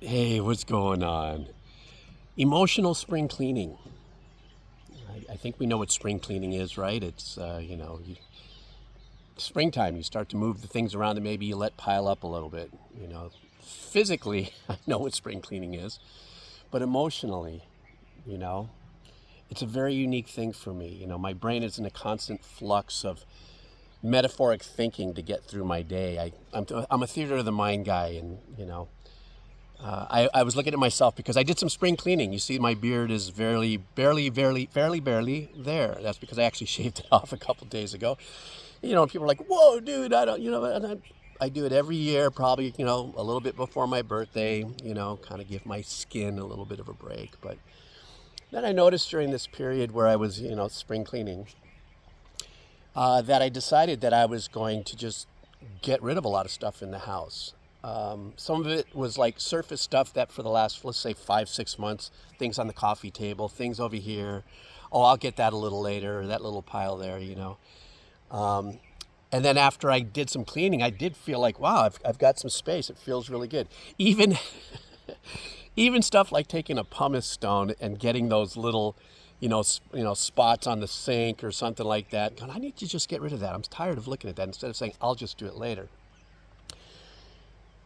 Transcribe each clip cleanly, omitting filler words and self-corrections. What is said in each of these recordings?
Hey, what's going on? Emotional spring cleaning. I think we know what spring cleaning is, right? It's, springtime. You start to move the things around that maybe you let pile up a little bit. Physically, I know what spring cleaning is, but emotionally, you know, it's a very unique thing for me. My brain is in a constant flux of metaphoric thinking to get through my day. I'm a theater of the mind guy, and I was looking at myself because I did some spring cleaning. You see, my beard is barely there. That's because I actually shaved it off a couple days ago. People are like, "Whoa, dude, I don't," and I do it every year, probably, a little bit before my birthday, kind of give my skin a little bit of a break. But then I noticed during this period where I was, spring cleaning, that I decided that I was going to just get rid of a lot of stuff in the house. Some of it was like surface stuff that for the last, let's say, 5, 6 months, things on the coffee table, things over here. Oh, I'll get that a little later, that little pile there. And then after I did some cleaning, I did feel like, wow, I've got some space. It feels really good. Even even stuff like taking a pumice stone and getting those little, spots on the sink or something like that. God, I need to just get rid of that. I'm tired of looking at that instead of saying, I'll just do it later.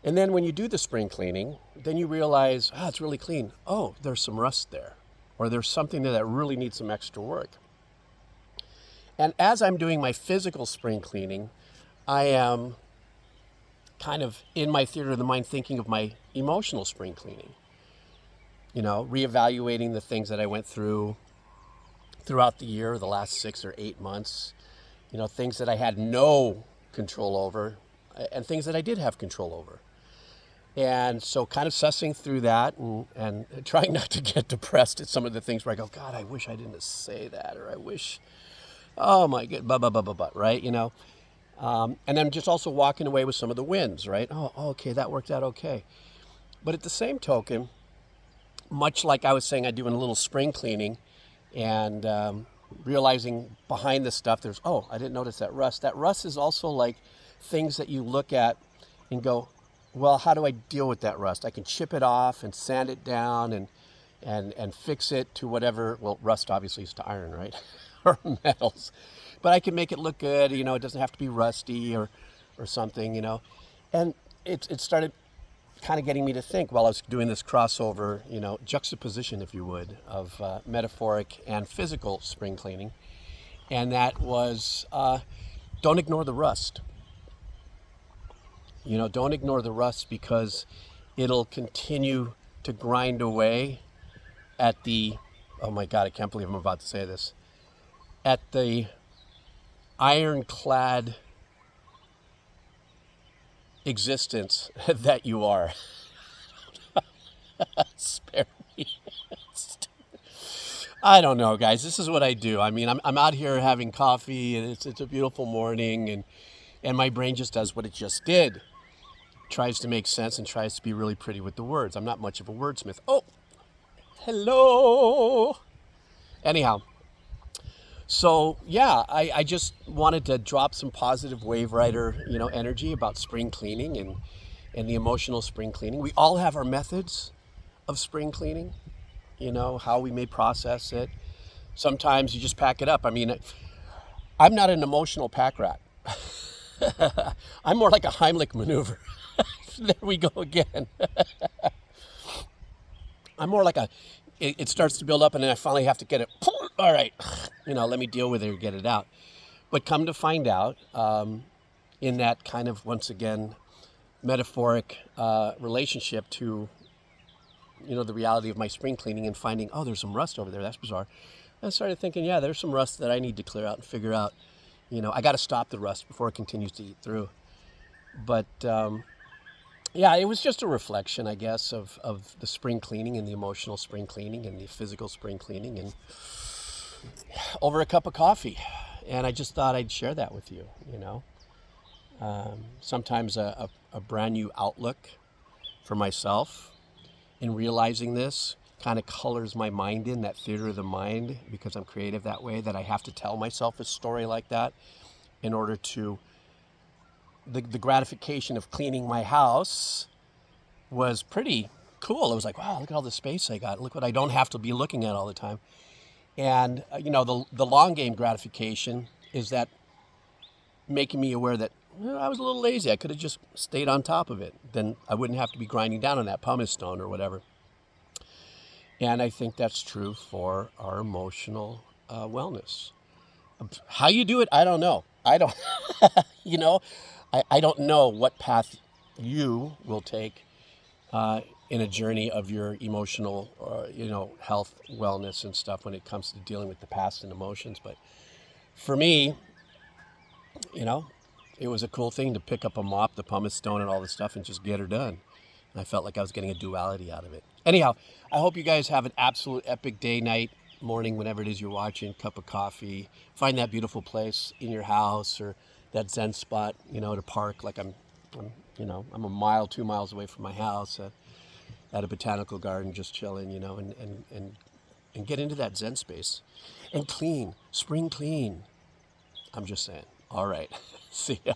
And then when you do the spring cleaning, then you realize, it's really clean. Oh, there's some rust there. Or there's something there that really needs some extra work. And as I'm doing my physical spring cleaning, I am kind of in my theater of the mind thinking of my emotional spring cleaning. Reevaluating the things that I went through throughout the year, the last 6 or 8 months, things that I had no control over and things that I did have control over. And so kind of sussing through that and trying not to get depressed at some of the things where I go, God, I wish I didn't say that, or I wish, oh my God, right? And then just also walking away with some of the wins, right? Oh, okay, that worked out okay. But at the same token, much like I was saying, I do in a little spring cleaning and realizing behind this stuff, I didn't notice that rust. That rust is also like things that you look at and go, well, how do I deal with that rust? I can chip it off and sand it down and fix it to whatever. Well, rust obviously is to iron, right? Or metals. But I can make it look good. It doesn't have to be rusty or something, And it started kind of getting me to think while I was doing this crossover, juxtaposition, if you would, of metaphoric and physical spring cleaning. And that was don't ignore the rust. Don't ignore the rust because it'll continue to grind away at the, oh my God, I can't believe I'm about to say this, at the ironclad existence that you are. Spare me. I don't know, guys. This is what I do. I mean, I'm out here having coffee, and it's a beautiful morning, and my brain just does what it just did. Tries to make sense and tries to be really pretty with the words. I'm not much of a wordsmith. Oh, hello. Anyhow, so yeah, I just wanted to drop some positive wave rider, energy about spring cleaning and the emotional spring cleaning. We all have our methods of spring cleaning, how we may process it. Sometimes you just pack it up. I mean, I'm not an emotional pack rat. I'm more like a Heimlich maneuver. There we go again. I'm more like it starts to build up and then I finally have to get it. All right, let me deal with it or get it out. But come to find out, in that kind of, once again, metaphoric relationship to, the reality of my spring cleaning and finding, oh, there's some rust over there. That's bizarre. And I started thinking, yeah, there's some rust that I need to clear out and figure out. I got to stop the rust before it continues to eat through. But yeah, it was just a reflection, I guess, of the spring cleaning and the emotional spring cleaning and the physical spring cleaning, and over a cup of coffee. And I just thought I'd share that with you, Sometimes a brand new outlook for myself in realizing this kind of colors my mind in that theater of the mind, because I'm creative that way, that I have to tell myself a story like that in order to the gratification of cleaning my house was pretty cool. It was like, wow, look at all the space I got. Look what I don't have to be looking at all the time. And the long game gratification is that making me aware that I was a little lazy. I could have just stayed on top of it. Then I wouldn't have to be grinding down on that pumice stone or whatever. And I think that's true for our emotional wellness. How you do it, I don't know. I don't, you know, I don't know what path you will take in a journey of your emotional, health, wellness, and stuff when it comes to dealing with the past and emotions. But for me, you know, it was a cool thing to pick up a mop, the pumice stone, and all this stuff and just get her done. And I felt like I was getting a duality out of it. Anyhow, I hope you guys have an absolute epic day, night, morning, whenever it is you're watching, cup of coffee. Find that beautiful place in your house or that Zen spot, to park. Like I'm a mile, 2 miles away from my house at a botanical garden, just chilling, and get into that Zen space. And clean, spring clean. I'm just saying. All right. See ya.